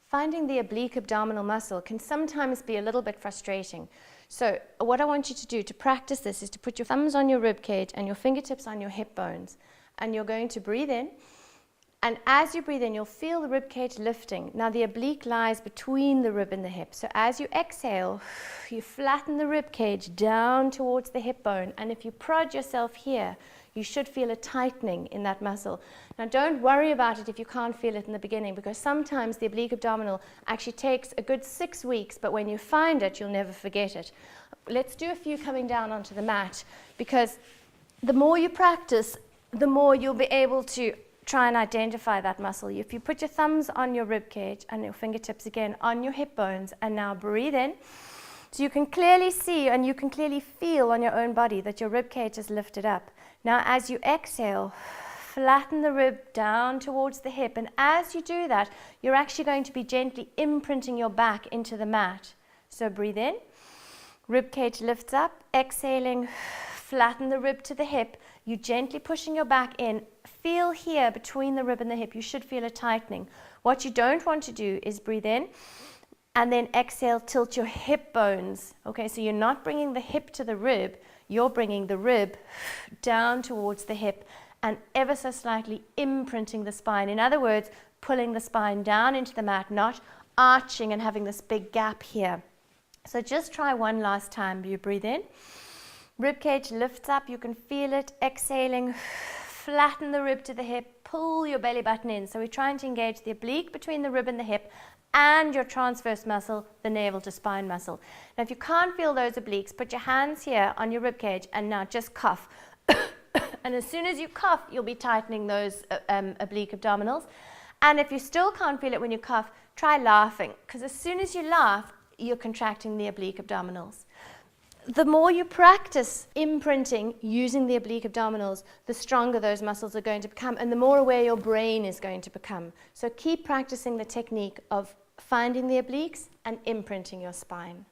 finding the oblique abdominal muscle can sometimes be a little bit frustrating. So what I want you to do to practice this is to put your thumbs on your rib cage and your fingertips on your hip bones. And you're going to breathe in. And as you breathe in, you'll feel the rib cage lifting. Now the oblique lies between the rib and the hip. So as you exhale, you flatten the rib cage down towards the hip bone. And if you prod yourself here, you should feel a tightening in that muscle. Now don't worry about it if you can't feel it in the beginning, because sometimes the oblique abdominal actually takes a good 6 weeks, but when you find it, you'll never forget it. Let's do a few coming down onto the mat, because the more you practice, the more you'll be able to try and identify that muscle. If you put your thumbs on your rib cage and your fingertips again on your hip bones, and now breathe in, so you can clearly see and you can clearly feel on your own body that your rib cage is lifted up. Now as you exhale, flatten the rib down towards the hip, and as you do that, you're actually going to be gently imprinting your back into the mat. So breathe in, rib cage lifts up, exhaling, flatten the rib to the hip, you gently pushing your back in. Feel here between the rib and the hip, you should feel a tightening. What you don't want to do is breathe in and then exhale, tilt your hip bones. Okay, so you're not bringing the hip to the rib, you're bringing the rib down towards the hip and ever so slightly imprinting the spine. In other words, pulling the spine down into the mat, not arching and having this big gap here. So just try one last time. You breathe in, rib cage lifts up, you can feel it, exhaling, flatten the rib to the hip, pull your belly button in. So we're trying to engage the oblique between the rib and the hip and your transverse muscle, the navel to spine muscle. Now if you can't feel those obliques, put your hands here on your rib cage and now just cough. And as soon as you cough, you'll be tightening those oblique abdominals. And if you still can't feel it when you cough, try laughing, because as soon as you laugh, you're contracting the oblique abdominals. The more you practice imprinting using the oblique abdominals, the stronger those muscles are going to become and the more aware your brain is going to become. So keep practicing the technique of finding the obliques and imprinting your spine.